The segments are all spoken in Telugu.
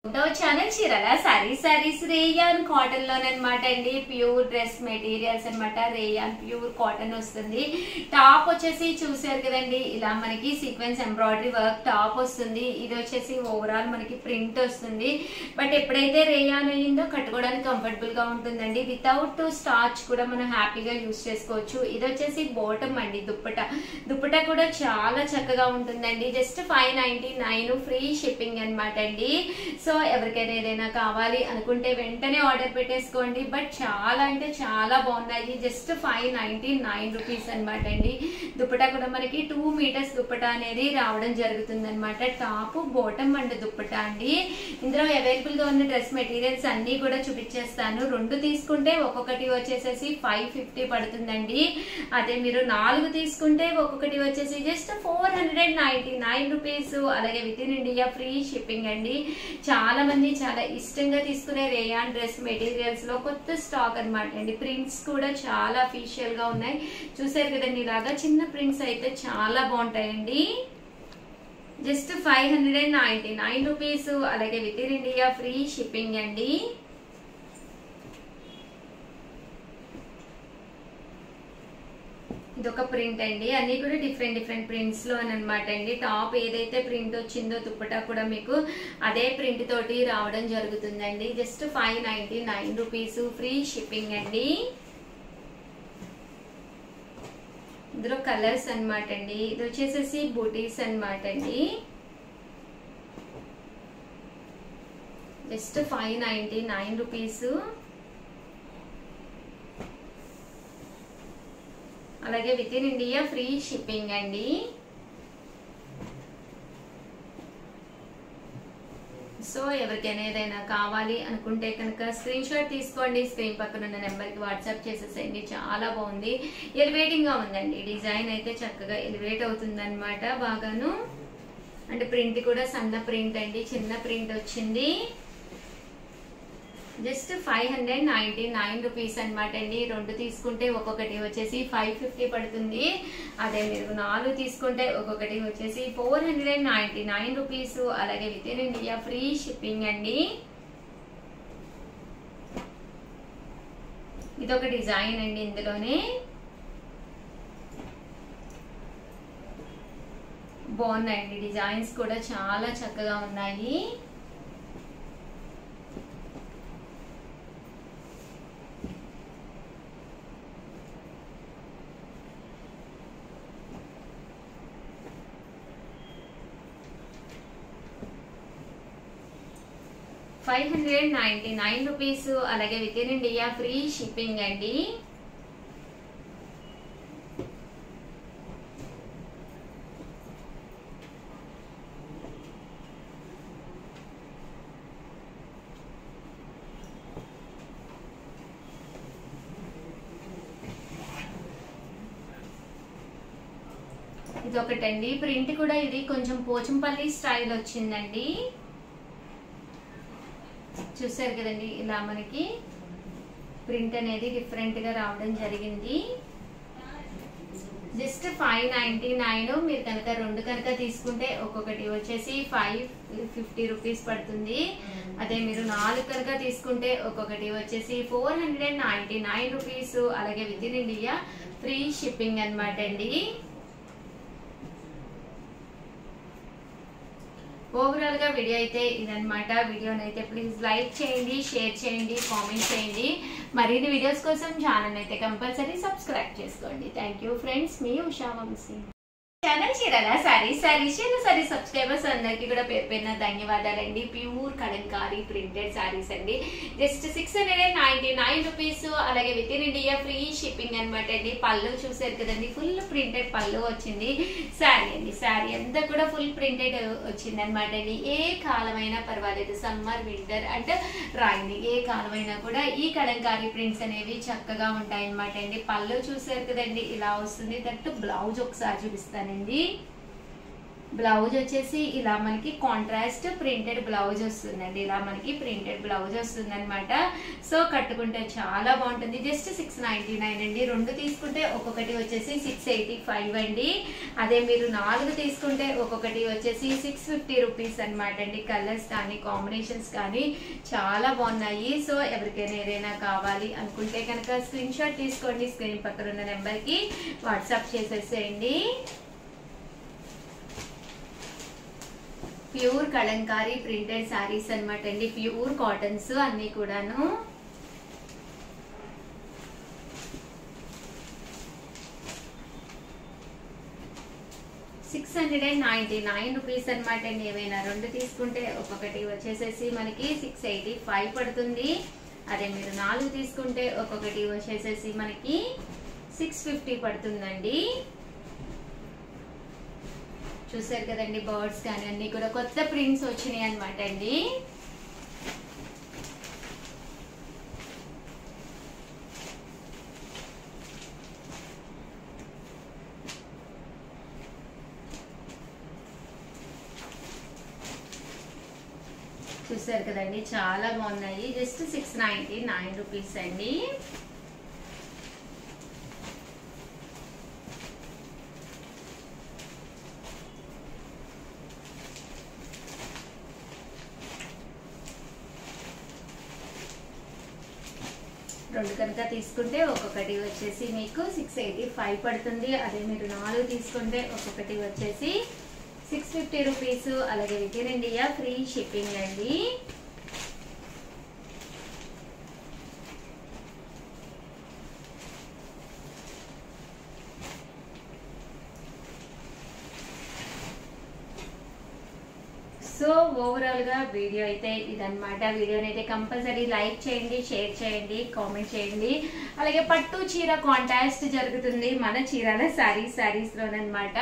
ఛానల్ చీరల సారీస్ రేయాన్ కాటన్ లోనమాట అండి. ప్యూర్ డ్రెస్ మెటీరియల్స్ అనమాట. రేయాన్ ప్యూర్ కాటన్ వస్తుంది. టాప్ వచ్చేసి చూసారు కదండి, ఇలా మనకి సీక్వెన్స్ ఎంబ్రాయిడరీ వర్క్ టాప్ వస్తుంది. ఇది వచ్చేసి ఓవరాల్ మనకి ప్రింట్ వస్తుంది. బట్ ఎప్పుడైతే రేయాన్ అయ్యిందో కట్టుకోవడానికి కంఫర్టబుల్ గా ఉంటుందండి. వితౌట్ స్టార్చ్ కూడా మనం హ్యాపీగా యూజ్ చేసుకోవచ్చు. ఇది వచ్చేసి బాటమ్ అండి. దుప్పట కూడా చాలా చక్కగా ఉంటుందండి. జస్ట్ 599 ఫ్రీ షిప్పింగ్ అనమాట అండి. సో ఎవరికైనా ఏదైనా కావాలి అనుకుంటే వెంటనే ఆర్డర్ పెట్టేసుకోండి. బట్ చాలా అంటే చాలా బాగున్నాయి. జస్ట్ 599 రూపీస్ అనమాట అండి. దుప్పటా కూడా మనకి 2 మీటర్స్ దుప్పటా అనేది రావడం జరుగుతుంది అనమాట. టాప్ బాటమ్ అండ్ దుప్పటా అండి. ఇందులో అవైలబుల్ గా ఉన్న డ్రెస్ మెటీరియల్స్ అన్ని కూడా చూపించేస్తాను. 2 తీసుకుంటే ఒక్కొక్కటి వచ్చేసేసి 550 పడుతుందండి. అదే మీరు 4 తీసుకుంటే ఒక్కొక్కటి వచ్చేసి జస్ట్ 499 రూపీస్. అలాగే with in India free shipping అండి. చాలా మంది చాలా ఇష్టంగా తీసుకునే రేయాన్ డ్రెస్ మెటీరియల్స్ లో కొత్త స్టాక్ అనమాట అండి. ప్రింట్స్ కూడా చాలా అఫీషియల్ గా ఉన్నాయి. చూసారు కదండి, ఇలాగా చిన్న ప్రింట్స్ అయితే చాలా బాగుంటాయండి. Just 599 rupees. అలాగే with in India free shipping అండి. ఇదొక ప్రింట్ అండి. అన్ని కూడా డిఫరెంట్ ప్రింట్స్ లో అనమాట అండి. టాప్ ఏదైతే ప్రింట్ వచ్చిందో దుప్పటా కూడా మీకు అదే ప్రింట్ తోటి రావడం జరుగుతుందండి. జస్ట్ 599 రూపీస్ ఫ్రీ షిప్పింగ్ అండి. ఇందులో కలర్స్ అనమాట అండి. ఇది వచ్చేసేసి బూటీస్ అనమాట అండి. Just 599 rupees. అలాగే with in India free shipping అండి. సో ఎవరికైనా ఏదైనా కావాలి అనుకుంటే కనుక స్క్రీన్ షాట్ తీసుకోండి. స్క్రీన్ పక్కన ఉన్న నెంబర్కి వాట్సాప్ చేసేసేయండి. చాలా బాగుంది, ఎలివేటింగ్ గా ఉందండి. డిజైన్ అయితే చక్కగా ఎలివేట్ అవుతుంది అనమాట బాగాను. అంటే ప్రింట్ కూడా సన్న ప్రింట్ అండి, చిన్న ప్రింట్ వచ్చింది. జస్ట్ 599 రూపీస్ అనమాట అండి. 2 తీసుకుంటే ఒక్కొక్కటి వచ్చేసి 550 పడుతుంది. అదే మీరు 4 తీసుకుంటే ఒక్కొక్కటి వచ్చేసి 499 రూపీస్. అలాగే with in India free shipping అండి. ఇదొక డిజైన్ అండి. ఇందులోనే బాగున్నాయండి. డిజైన్స్ కూడా చాలా చక్కగా ఉన్నాయి. $599 రూపీస్. అలాగే with in India free shipping అండి. ఇదొకటండి. ప్రింట్ కూడా ఇది కొంచెం పోచంపల్లి స్టైల్ వచ్చిందండి. చూసారు కదండి, ఇలా మనకి ప్రింట్ అనేది డిఫరెంట్ గా రావడం జరిగింది. జస్ట్ 599. మీరు కనుక 2 కనుక తీసుకుంటే ఒక్కొక్కటి వచ్చేసి 550 రూపీస్ పడుతుంది. అదే మీరు 4 కనుక తీసుకుంటే ఒక్కొక్కటి వచ్చేసి 499 రూపీస్. అలాగే with in India free shipping అనమాట అండి. ఓవరాల్ గా వీడియో అయితే ఇదనమాట. వీడియోని అయితే ప్లీజ్ లైక్ చేయండి, షేర్ చేయండి, కామెంట్ చేయండి. మరిన్ని వీడియోస్ కోసం ఛానల్ అయితే కంపల్సరీ సబ్స్క్రైబ్ చేసుకోండి. థ్యాంక్ యూ ఫ్రెండ్స్, మీ ఉషా వంశీ. ఛానల్ చీరల సారీస్ సబ్స్క్రైబర్స్ అందరికి కూడా పేరు పేరున ధన్యవాదాలండి. ప్యూర్ కలంకారీ ప్రింటెడ్ సారీస్ అండి. Just 699 rupees. అలాగే with in India free shipping అనమాట అండి. పళ్ళు చూసారు కదండి, ఫుల్ ప్రింటెడ్ పళ్ళు వచ్చింది. శారీ అండి, శారీ అంతా కూడా ఫుల్ ప్రింటెడ్ వచ్చింది అనమాట అండి. ఏ కాలమైనా పర్వాలేదు, సమ్మర్ వింటర్ అంటే రాయింది, ఏ కాలమైనా కూడా ఈ కలంకారీ ప్రింట్స్ అనేవి చక్కగా ఉంటాయి అనమాట అండి. పళ్ళు చూసారు కదండి, ఇలా వస్తుంది. దట్టు బ్లౌజ్ ఒకసారి చూపిస్తాను. బ్లౌజ్ వచ్చేసి ఇలా మనకి కాంట్రాస్ట్ ప్రింటెడ్ బ్లౌజ్ వస్తుందండి. ఇలా మనకి ప్రింటెడ్ బ్లౌజ్ వస్తుంది అనమాట. సో కట్టుకుంటే చాలా బాగుంటుంది. జస్ట్ 699 అండి. 2 తీసుకుంటే ఒక్కొక్కటి వచ్చేసి 685 అండి. అదే మీరు 4 తీసుకుంటే ఒక్కొక్కటి వచ్చేసి 650 రూపీస్ అనమాట అండి. కలర్స్ కానీ కాంబినేషన్స్ కానీ చాలా బాగున్నాయి. సో ఎవరికైనా ఏదైనా కావాలి అనుకుంటే కనుక స్క్రీన్ షాట్ తీసుకోండి. స్క్రీన్ పక్కన ఉన్న నెంబర్కి వాట్సాప్ చేసేసేయండి. ప్యూర్ కలంకారీ ప్రింటెడ్ సారీస్ అనమాట అండి. ప్యూర్ కాటన్స్ అన్ని కూడాను. ₹699 అనమాట అండి. ఏమైనా 2 తీసుకుంటే ఒక్కొక్కటి వచ్చేసేసి మనకి 685 పడుతుంది. అదే మీరు 4 తీసుకుంటే ఒక్కొక్కటి వచ్చేసేసి మనకి 650 పడుతుందండి. చూసారు కదండి, బర్డ్స్ కానీ అన్ని కూడా కొత్త ప్రింట్స్ వచ్చినాయి అనమాట అండి. చూసారు కదండి, చాలా బాగున్నాయి. జస్ట్ 699 రూపీస్ అండి. రెండు కనుక తీసుకుంటే ఒక్కొక్కటి వచ్చేసి మీకు 685 పడుతుంది. అదే మీరు 4 తీసుకుంటే ఒక్కొక్కటి వచ్చేసి 650 రూపీస్. అలాగే with in India free shipping అండి. సో ఓవరాల్ గా వీడియో అయితే ఇదన్నమాట. వీడియోని అయితే కంపల్సరీ లైక్ చేయండి, షేర్ చేయండి, కామెంట్ చేయండి. అలాగే పట్టు చీర కాంటెస్ట్ జరుగుతుంది మన చీరాల సారీస్ లోనమాట.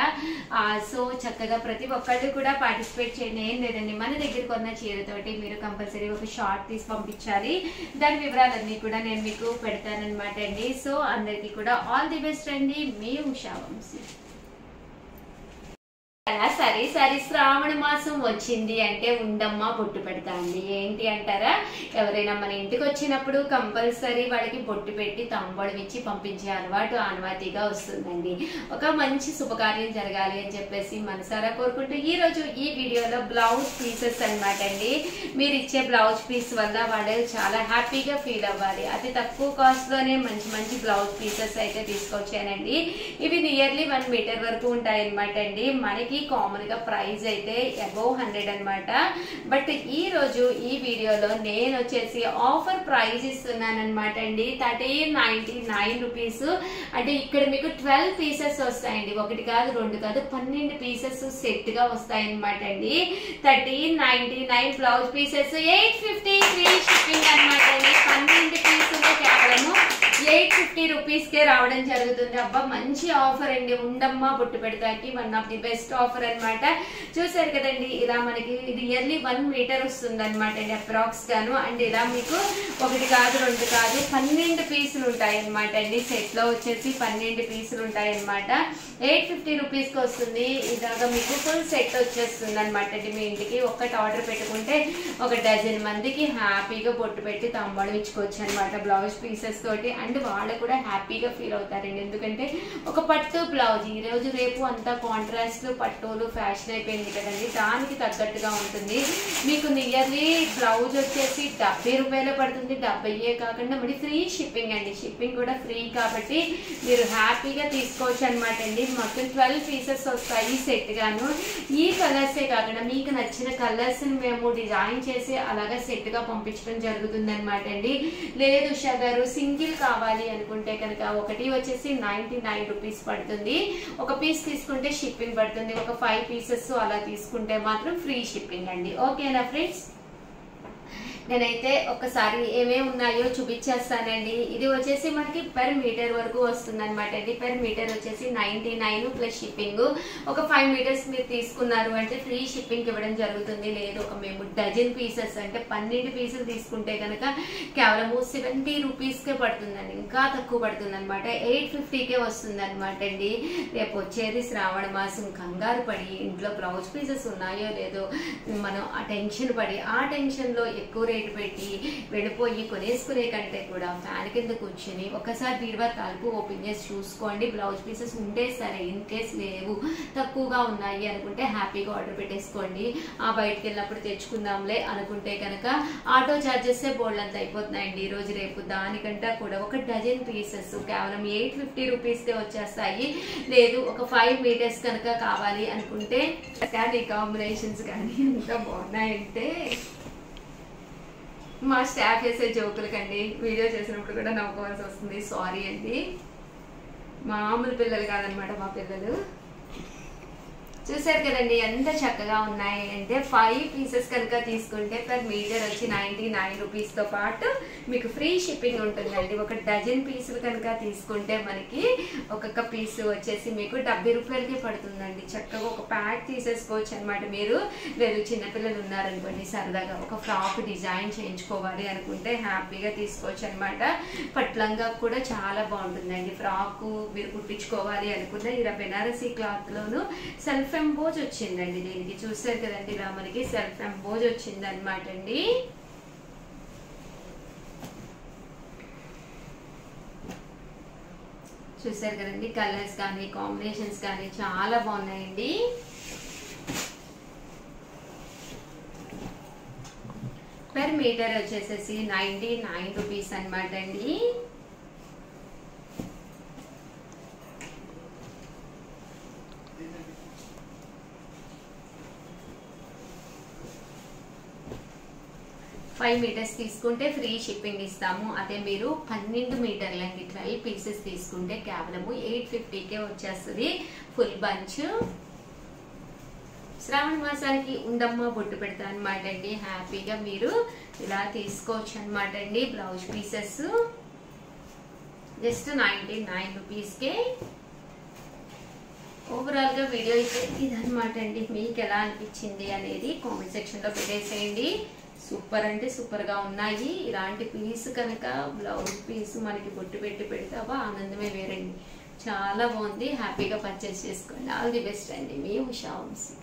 సో చక్కగా ప్రతి ఒక్కళ్ళు కూడా పార్టిసిపేట్ చేయండి. ఏం లేదండి, మన దగ్గర కొన్న చీరతోటి మీరు కంపల్సరీ ఒక షార్ట్ తీసి పంపించాలి. దాని వివరాలన్నీ కూడా నేను మీకు పెడతానన్నమాట అండి. సో అందరికీ కూడా ఆల్ ది బెస్ట్ అండి. మీ ఉషా వంశీ. సరే శ్రావణ మాసం వచ్చింది అంటే ఉండమ్మా బొట్టు పెడతా అండి. ఏంటి అంటారా, ఎవరైనా మన ఇంటికి వచ్చినప్పుడు కంపల్సరీ వాళ్ళకి బొట్టు పెట్టి తాంబూలం ఇచ్చి పంపించే అలవాటు ఆనవాతీగా వస్తుందండి. ఒక మంచి శుభకార్యం జరగాలి అని చెప్పేసి మనసారా కోరుకుంటూ ఈ రోజు ఈ వీడియోలో బ్లౌజ్ పీసెస్ అనమాట అండి. మీరు ఇచ్చే బ్లౌజ్ పీస్ వల్ల వాళ్ళు చాలా హ్యాపీగా ఫీల్ అవ్వాలి. అతి తక్కువ కాస్ట్ లోనే మంచి మంచి బ్లౌజ్ పీసెస్ అయితే తీసుకొచ్చానండి. ఇవి నియర్లీ 1 మీటర్ వరకు ఉంటాయి అనమాట అండి. మనకి కామన్ గా ప్రైస్ అయితే అబౌవ్ 100 అనమాట. బట్ ఈ రోజు ఈ వీడియోలో నేను వచ్చేసి ఆఫర్ ప్రైస్ ఇస్తున్నాను అనమాట అండి. 1399 రూపీస్. అంటే ఇక్కడ మీకు 12 పీసెస్ వస్తాయండి. 1 కాదు 2 కాదు 12 పీసెస్ సెట్ గా వస్తాయి అనమాట అండి. 1399 బ్లౌజ్ పీసెస్ 850 ఫ్రీ షిప్పింగ్ అనమాట అండి. 12 పీసులు కేవలము 850 రూపీస్ కే రావడం జరుగుతుంది. అబ్బా మంచి ఆఫర్ అండి. ఉండమ్మా బొట్టు పెడతాకి one of the best offer అనమాట. చూసారు కదండి, ఇలా మనకి ఇది ఇయర్లీ 1 మీటర్ వస్తుంది అనమాట అండి అప్రాక్స్ గాను. అండ్ ఇలా మీకు 1 కాదు 2 కాదు 12 పీసులు ఉంటాయి అనమాట అండి. సెట్ లో వచ్చేసి 12 పీసులు ఉంటాయి అనమాట. 850 రూపీస్ కి వస్తుంది. ఇలాగా మీకు ఫుల్ సెట్ వచ్చేస్తుంది అనమాట అండి. మీ ఇంటికి ఒక్కటి ఆర్డర్ పెట్టుకుంటే 1 డజన్ మందికి హ్యాపీగా బొట్టు పెట్టి తాంబూలం ఇచ్చుకోవచ్చు అనమాట బ్లౌజ్ పీసెస్ తోటి. అండ్ వాళ్ళు కూడా హ్యాపీగా ఫీల్ అవుతారండి. ఎందుకంటే ఒక పట్టు బ్లౌజ్ ఈ రోజు రేపు అంతా కాంట్రాస్ట్ పట్టులు ఫ్యాషన్ అయిపోయింది కదండి, దానికి తగ్గట్టుగా ఉంటుంది. మీకు నియర్లీ బ్లౌజ్ వచ్చేసి 70 రూపాయలు పడుతుంది. 70 కాకుండా మరి ఫ్రీ షిప్పింగ్ అండి. షిప్పింగ్ కూడా ఫ్రీ కాబట్టి మీరు హ్యాపీగా తీసుకోవచ్చు అనమాట అండి. మొత్తం 12 పీసెస్ వస్తాయి సెట్ గాను. ఈ కలర్సే కాకుండా మీకు నచ్చిన కలర్స్ ని మేము డిజైన్ చేసి అలాగా సెట్ గా పంపించడం జరుగుతుంది అనమాట అండి. లేదు ఉషా గారు సింగిల్ కావాలి అనుకుంటే కనుక ఒకటి వచ్చేసి 99 రూపీస్ పడుతుంది. ఒక పీస్ తీసుకుంటే షిప్పింగ్ పడుతుంది. ఒక 5 పీసెస్ అలా తీసుకుంటే మాత్రం ఫ్రీ షిప్పింగ్ అండి. ఓకేనా ఫ్రెండ్స్? నేనైతే ఒకసారి ఏమేమి ఉన్నాయో చూపించేస్తానండి. ఇది వచ్చేసి మనకి పెర్ మీటర్ వరకు వస్తుంది అనమాట అండి. పెర్ మీటర్ వచ్చేసి 99 ప్లస్ షిప్పింగ్. ఒక 5 మీటర్స్ మీరు తీసుకున్నారు అంటే ఫ్రీ షిప్పింగ్ ఇవ్వడం జరుగుతుంది. లేదు ఒక మేము డజన్ పీసెస్ అంటే 12 పీసులు తీసుకుంటే కనుక కేవలం 70 రూపీస్కే పడుతుందండి. ఇంకా తక్కువ పడుతుంది అనమాట. 850కే వస్తుంది అనమాట అండి. రేపు వచ్చేది శ్రావణ మాసం, కంగారు పడి ఇంట్లో బ్లౌజ్ పీసెస్ ఉన్నాయో లేదో మనం ఆ టెన్షన్ పడి ఆ టెన్షన్ లో ఎక్కువ రేటు పెట్టి వెళ్ళిపోయి కొనేసుకునే కంటే కూడా ఫ్యాన్ కింద కూర్చుని ఒకసారి బీరువా తలుపు ఓపెన్ చేసి చూసుకోండి. బ్లౌజ్ పీసెస్ ఉంటే సరే, ఇన్ కేస్ లేవు తక్కువగా ఉన్నాయి అనుకుంటే హ్యాపీగా ఆర్డర్ పెట్టేసుకోండి. ఆ బయటకు వెళ్ళినప్పుడు తెచ్చుకుందాంలే అనుకుంటే కనుక ఆటో చార్జెస్ బోల్డ్ అంత అయిపోతున్నాయండి ఈ రోజు రేపు. దానికంటే కూడా ఒక డజన్ పీసెస్ కేవలం 850 రూపీస్కే వచ్చేస్తాయి. లేదు ఒక 5 మీటర్స్ కనుక కావాలి అనుకుంటే కానీ కాంబినేషన్స్ కానీ ఎంత బాగున్నాయంటే మా స్టాఫ్ వేసే జోకులు కండి వీడియో చేసినప్పుడు కూడా నవ్వుకోవాల్సి వస్తుంది. సారీ అండి, మామూలు పిల్లలు కాదనమాట మా పిల్లలు. చూసారు కదండి ఎంత చక్కగా ఉన్నాయి అంటే 5 పీసెస్ కనుక తీసుకుంటే పర్ మీటర్ వచ్చి 99 రూపీస్తో పాటు మీకు ఫ్రీ షిప్పింగ్ ఉంటుందండి. ఒక డజన్ పీసులు కనుక తీసుకుంటే మనకి ఒక్కొక్క పీసు వచ్చేసి మీకు 70 రూపాయలకే పడుతుందండి. చక్కగా ఒక ప్యాక్ తీసేసుకోవచ్చు అనమాట. మీరు లేదు చిన్నపిల్లలు ఉన్నారనుకోండి, సరదాగా ఒక ఫ్రాక్ డిజైన్ చేయించుకోవాలి అనుకుంటే హ్యాపీగా తీసుకోవచ్చు అనమాట. పట్లంగా కూడా చాలా బాగుంటుందండి. ఫ్రాకు మీరు కుట్టించుకోవాలి అనుకున్న ఇలా బెనారసీ క్లాత్లోను సెల్ఫ్ ఎంబోజ్ వచ్చిందండి. దీనికి చూసారు కదండి ఇలా మనకి సెల్ఫ్ ఎంబోజ్ వచ్చింది అనమాట అండి. చూసారు కదండి కలర్స్ కానీ కాంబినేషన్స్ కానీ చాలా బాగున్నాయండి. పర్ మీటర్ వచ్చేసేసి 99 రూపీస్ అనమాట అండి. ఫైవ్ మీటర్స్ తీసుకుంటే ఫ్రీ షిప్పింగ్ ఇస్తాము. అదే మీరు 12 మీటర్లకి 12 పీసెస్ తీసుకుంటే కేవలము 850కే వచ్చేస్తుంది ఫుల్ బంచ్. శ్రావణ మాసానికి ఉండమ్మ బొట్టు పెడతా అనమాట అండి. హ్యాపీగా మీరు ఇలా తీసుకోవచ్చు అనమాట అండి. బ్లౌజ్ పీసెస్ జస్ట్ 99 రూపీస్కే. ఓవరాల్ గా వీడియో అయితే ఇదనమాట అండి. మీకు ఎలా అనిపించింది అనేది కామెంట్ సెక్షన్ లో పెట్టేసేయండి. సూపర్ అంటే సూపర్ గా ఉన్నాయి. ఇలాంటి పీస్ కనుక బ్లౌజ్ పీస్ మనకి బొట్టు పెట్టి పెడతావా ఆనందమే వేరండి. చాలా బాగుంది. హ్యాపీగా పర్చేస్ చేసుకోండి. ఆల్ ది బెస్ట్ అండి. మీ ఉషా వంశీ.